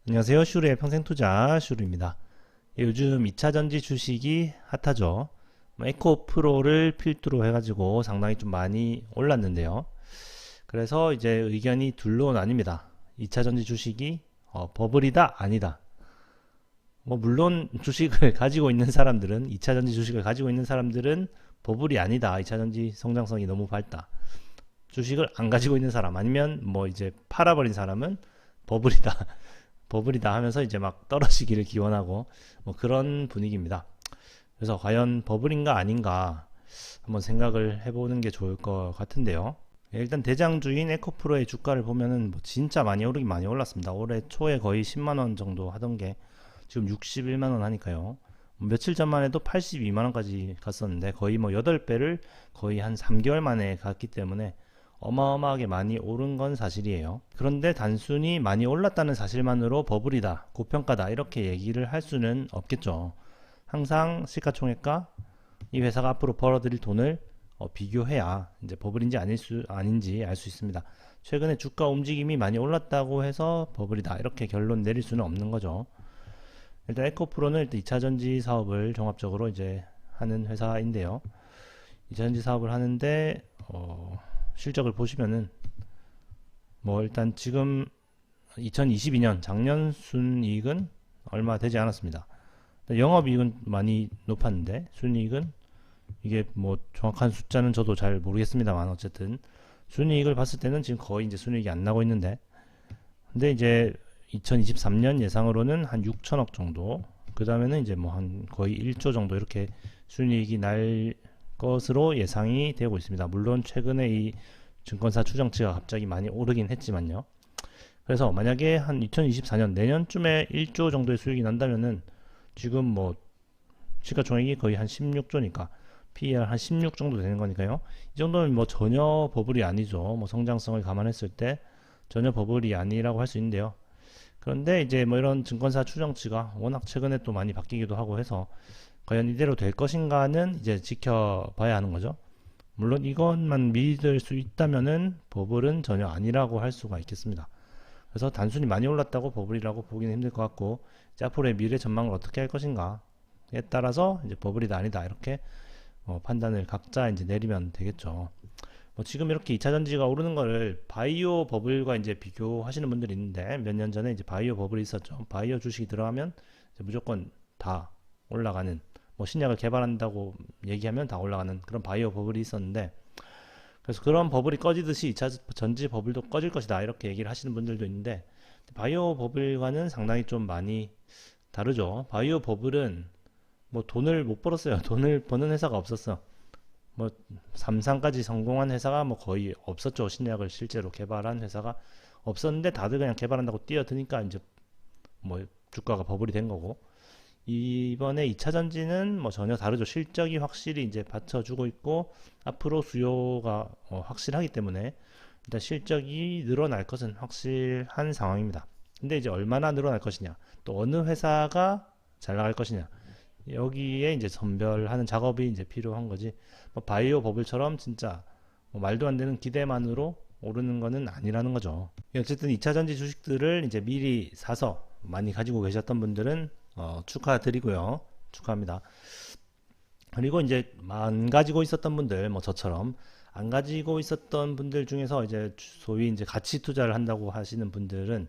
안녕하세요. 슈르의 평생투자 슈르입니다. 요즘 2차전지 주식이 핫하죠. 에코프로를 필두로 해가지고 상당히 좀 많이 올랐는데요. 그래서 이제 의견이 둘로 나뉩니다. 2차전지 주식이 버블이다 아니다. 물론 주식을 가지고 있는 사람들은 2차전지 주식을 가지고 있는 사람들은 버블이 아니다. 2차전지 성장성이 너무 밝다. 주식을 안 가지고 있는 사람 아니면 이제 팔아버린 사람은 버블이다. 버블이다 하면서 이제 막 떨어지기를 기원하고 그런 분위기입니다. 그래서 과연 버블인가 아닌가 한번 생각을 해보는 게 좋을 것 같은데요. 일단 대장주인 에코프로의 주가를 보면은 진짜 많이 오르긴 많이 올랐습니다. 올해 초에 거의 10만원 정도 하던 게 지금 61만원 하니까요. 며칠 전만 해도 82만원까지 갔었는데 거의 8배를 거의 한 3개월 만에 갔기 때문에 어마어마하게 많이 오른 건 사실이에요. 그런데 단순히 많이 올랐다는 사실만으로 버블이다, 고평가다 이렇게 얘기를 할 수는 없겠죠. 항상 시가총액과 이 회사가 앞으로 벌어들일 돈을 비교해야 이제 버블인지 아닌지 알 수 있습니다. 최근에 주가 움직임이 많이 올랐다고 해서 버블이다 이렇게 결론 내릴 수는 없는 거죠. 일단 에코프로는 일단 2차전지 사업을 종합적으로 이제 하는 회사인데요. 2차전지 사업을 하는데 실적을 보시면은 일단 지금 2022년 작년 순이익은 얼마 되지 않았습니다. 영업이익은 많이 높았는데 순이익은 이게 정확한 숫자는 저도 잘 모르겠습니다만 어쨌든 순이익을 봤을 때는 지금 거의 이제 순이익이 안 나고 있는데, 근데 이제 2023년 예상으로는 한 6천억 정도, 그 다음에는 이제 한 거의 1조 정도 이렇게 순이익이 날 것으로 예상이 되고 있습니다. 물론 최근에 이 증권사 추정치가 갑자기 많이 오르긴 했지만요. 그래서 만약에 한 2024년 내년쯤에 1조 정도의 수익이 난다면은 지금 시가총액이 거의 한 16조니까 PER 한 16 정도 되는 거니까요. 이 정도면 전혀 버블이 아니죠. 성장성을 감안했을 때 전혀 버블이 아니라고 할 수 있는데요. 그런데 이제 이런 증권사 추정치가 워낙 최근에 또 많이 바뀌기도 하고 해서 과연 이대로 될 것인가는 이제 지켜봐야 하는 거죠. 물론 이것만 믿을 수 있다면은 버블은 전혀 아니라고 할 수가 있겠습니다. 그래서 단순히 많이 올랐다고 버블이라고 보기는 힘들 것 같고, 이제 앞으로의 미래 전망을 어떻게 할 것인가에 따라서 이제 버블이다 아니다 이렇게 판단을 각자 이제 내리면 되겠죠. 지금 이렇게 2차전지가 오르는 거를 바이오 버블과 이제 비교하시는 분들이 있는데, 몇 년 전에 이제 바이오 버블이 있었죠. 바이오 주식이 들어가면 무조건 다 올라가는, 신약을 개발한다고 얘기하면 다 올라가는 그런 바이오 버블이 있었는데, 그래서 그런 버블이 꺼지듯이 2차 전지 버블도 꺼질 것이다 이렇게 얘기를 하시는 분들도 있는데, 바이오 버블과는 상당히 좀 많이 다르죠. 바이오 버블은 돈을 못 벌었어요. 돈을 버는 회사가 없었어. 3상까지 성공한 회사가 거의 없었죠. 신약을 실제로 개발한 회사가 없었는데 다들 그냥 개발한다고 뛰어드니까 이제 주가가 버블이 된 거고, 이번에 2차 전지는 전혀 다르죠. 실적이 확실히 이제 받쳐주고 있고 앞으로 수요가 확실하기 때문에 일단 실적이 늘어날 것은 확실한 상황입니다. 근데 이제 얼마나 늘어날 것이냐, 또 어느 회사가 잘 나갈 것이냐, 여기에 이제 선별하는 작업이 이제 필요한 거지. 바이오 버블처럼 진짜 말도 안 되는 기대만으로 오르는 거는 아니라는 거죠. 어쨌든 2차 전지 주식들을 이제 미리 사서 많이 가지고 계셨던 분들은 축하드리고요. 축하합니다. 그리고 이제 안 가지고 있었던 분들, 저처럼 안 가지고 있었던 분들 중에서 이제 소위 이제 가치 투자를 한다고 하시는 분들은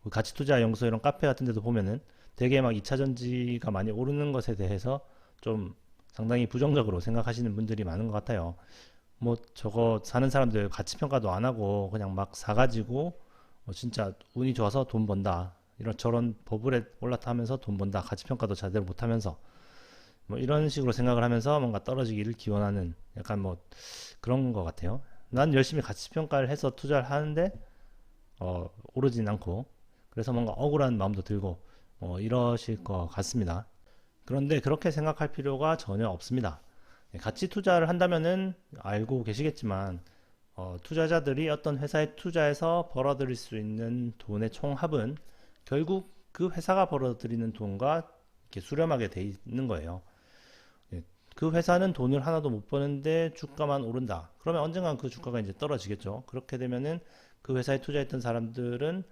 가치 투자 연구소 이런 카페 같은 데도 보면은 되게 막 2차 전지가 많이 오르는 것에 대해서 좀 상당히 부정적으로 생각하시는 분들이 많은 것 같아요. 저거 사는 사람들 가치 평가도 안 하고 그냥 막 사가지고 진짜 운이 좋아서 돈 번다, 이런 저런 버블에 올랐다 하면서 돈 번다, 가치 평가도 제대로 못 하면서 이런 식으로 생각을 하면서 뭔가 떨어지기를 기원하는 약간 그런 것 같아요. 난 열심히 가치 평가를 해서 투자를 하는데 오르진 않고, 그래서 뭔가 억울한 마음도 들고 이러실 것 같습니다. 그런데 그렇게 생각할 필요가 전혀 없습니다. 가치 투자를 한다면은 알고 계시겠지만 투자자들이 어떤 회사에 투자해서 벌어들일 수 있는 돈의 총합은 결국 그 회사가 벌어들이는 돈과 이렇게 수렴하게 돼 있는 거예요. 그 회사는 돈을 하나도 못 버는데 주가만 오른다. 그러면 언젠간 그 주가가 이제 떨어지겠죠. 그렇게 되면은 그 회사에 투자했던 사람들은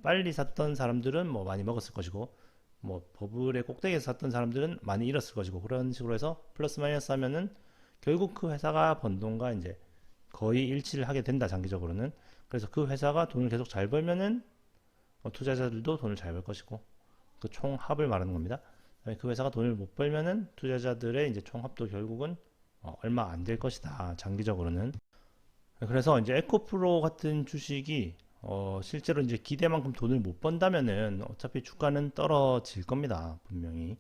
빨리 샀던 사람들은 뭐 많이 먹었을 것이고, 뭐 버블의 꼭대기에서 샀던 사람들은 많이 잃었을 것이고, 그런 식으로 해서 플러스 마이너스 하면은 결국 그 회사가 번 돈과 이제 거의 일치를 하게 된다, 장기적으로는. 그래서 그 회사가 돈을 계속 잘 벌면은 투자자들도 돈을 잘 벌 것이고, 그 총합을 말하는 겁니다. 그 회사가 돈을 못 벌면은 투자자들의 이제 총합도 결국은 얼마 안 될 것이다, 장기적으로는. 그래서 이제 에코프로 같은 주식이 실제로 이제 기대만큼 돈을 못 번다면은 어차피 주가는 떨어질 겁니다, 분명히.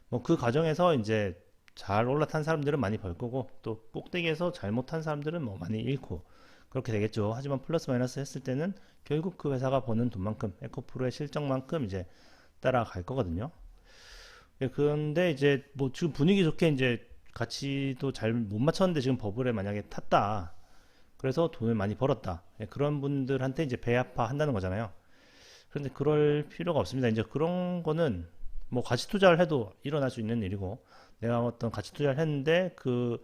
뭐 그 과정에서 이제 잘 올라탄 사람들은 많이 벌 거고, 또 꼭대기에서 잘못한 사람들은 뭐 많이 잃고, 그렇게 되겠죠. 하지만 플러스 마이너스 했을 때는 결국 그 회사가 버는 돈만큼, 에코프로의 실적만큼 이제 따라갈 거거든요. 예, 그런데 이제 뭐 지금 분위기 좋게 이제 가치도 잘 못 맞췄는데 지금 버블에 만약에 탔다. 그래서 돈을 많이 벌었다. 예, 그런 분들한테 이제 배아파 한다는 거잖아요. 그런데 그럴 필요가 없습니다. 이제 그런 거는 뭐 가치 투자를 해도 일어날 수 있는 일이고, 내가 어떤 가치 투자를 했는데 그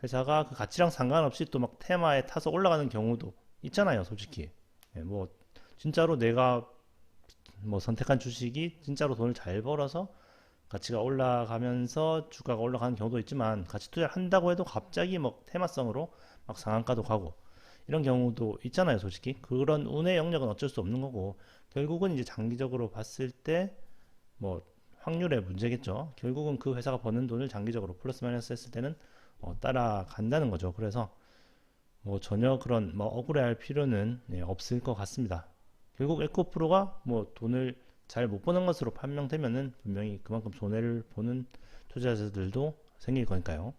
회사가 그 가치랑 상관없이 또 막 테마에 타서 올라가는 경우도 있잖아요, 솔직히. 예, 뭐 진짜로 내가 뭐 선택한 주식이 진짜로 돈을 잘 벌어서 가치가 올라가면서 주가가 올라가는 경우도 있지만, 가치 투자를 한다고 해도 갑자기 뭐 테마성으로 막 상한가도 가고 이런 경우도 있잖아요, 솔직히. 그런 운의 영역은 어쩔 수 없는 거고, 결국은 이제 장기적으로 봤을 때 뭐 확률의 문제겠죠. 결국은 그 회사가 버는 돈을 장기적으로 플러스 마이너스 했을 때는 따라간다는 거죠. 그래서 뭐 전혀 그런 뭐 억울해할 필요는 없을 것 같습니다. 결국 에코프로가 뭐 돈을 잘 못 버는 것으로 판명되면은 분명히 그만큼 손해를 보는 투자자들도 생길 거니까요.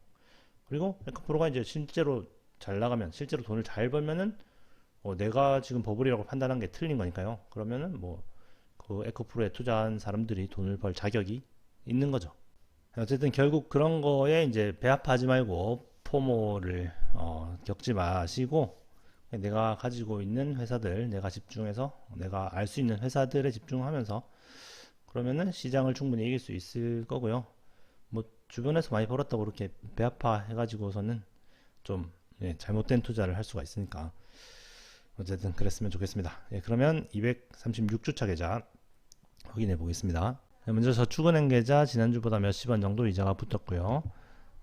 그리고 에코프로가 이제 실제로 잘 나가면, 실제로 돈을 잘 벌면은 내가 지금 버블이라고 판단한 게 틀린 거니까요. 그러면은 뭐 그 에코프로에 투자한 사람들이 돈을 벌 자격이 있는 거죠. 어쨌든 결국 그런 거에 이제 배합하지 말고 포모를 겪지 마시고, 내가 가지고 있는 회사들, 내가 집중해서 내가 알 수 있는 회사들에 집중하면서, 그러면은 시장을 충분히 이길 수 있을 거고요. 뭐 주변에서 많이 벌었다고 그렇게 배아파 해가지고서는 좀 잘못된 투자를 할 수가 있으니까, 어쨌든 그랬으면 좋겠습니다. 예, 그러면 236주차 계좌 확인해 보겠습니다. 먼저 저축은행 계좌 지난주보다 몇십 원 정도 이자가 붙었고요.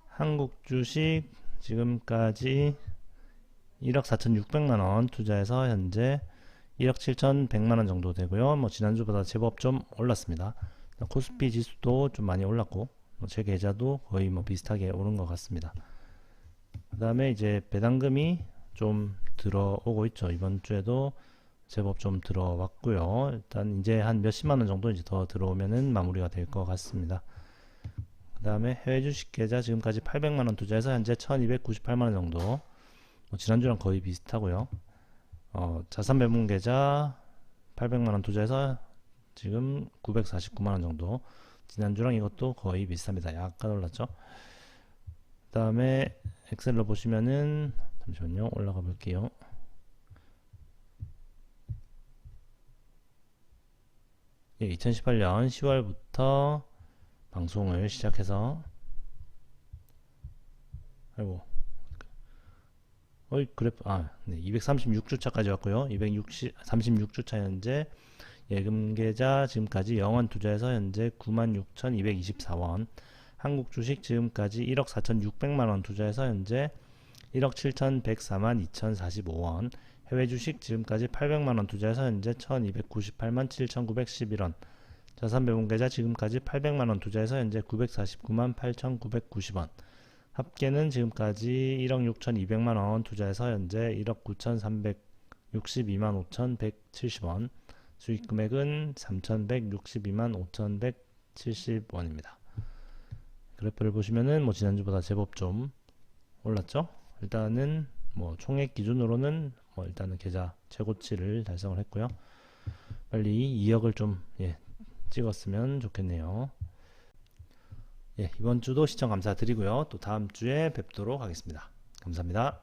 한국 주식 지금까지 1억 4,600만원 투자해서 현재 1억 7,100만원 정도 되고요. 뭐 지난주보다 제법 좀 올랐습니다. 코스피 지수도 좀 많이 올랐고, 제 계좌도 거의 뭐 비슷하게 오른 것 같습니다. 그 다음에 이제 배당금이 좀 들어오고 있죠. 이번 주에도 제법 좀 들어왔고요. 일단 이제 한 몇십만원 정도 이제 더 들어오면은 마무리가 될 것 같습니다. 그 다음에 해외 주식 계좌 지금까지 800만원 투자해서 현재 1298만원 정도, 뭐 지난주랑 거의 비슷하고요. 자산 배분 계좌 800만원 투자해서 지금 949만원 정도, 지난주랑 이것도 거의 비슷합니다. 약간 올랐죠. 그 다음에 엑셀로 보시면은, 잠시만요, 올라가 볼게요. 예, 2018년 10월부터 방송을 시작해서, 아이고, 그래프, 네, 236주차까지 왔고요. 236주차 현재 예금 계좌 지금까지 영원 투자해서 현재 96,224원, 한국 주식 지금까지 1억 4,600만원 투자해서 현재 1억 7,104만 2,045원, 해외 주식 지금까지 800만원 투자해서 현재 1,298만 7,911원, 자산 배분 계좌 지금까지 800만원 투자해서 현재 949만 8,990원, 합계는 지금까지 1억 6,200만원 투자해서 현재 1억 9,362만 5,170원, 수익 금액은 3,162만 5,170원입니다. 그래프를 보시면은 뭐 지난주보다 제법 좀 올랐죠? 일단은 뭐 총액 기준으로는 뭐 일단은 계좌 최고치를 달성을 했고요. 빨리 2억을 좀 찍었으면 좋겠네요. 예, 이번 주도 시청 감사드리고요. 또 다음 주에 뵙도록 하겠습니다. 감사합니다.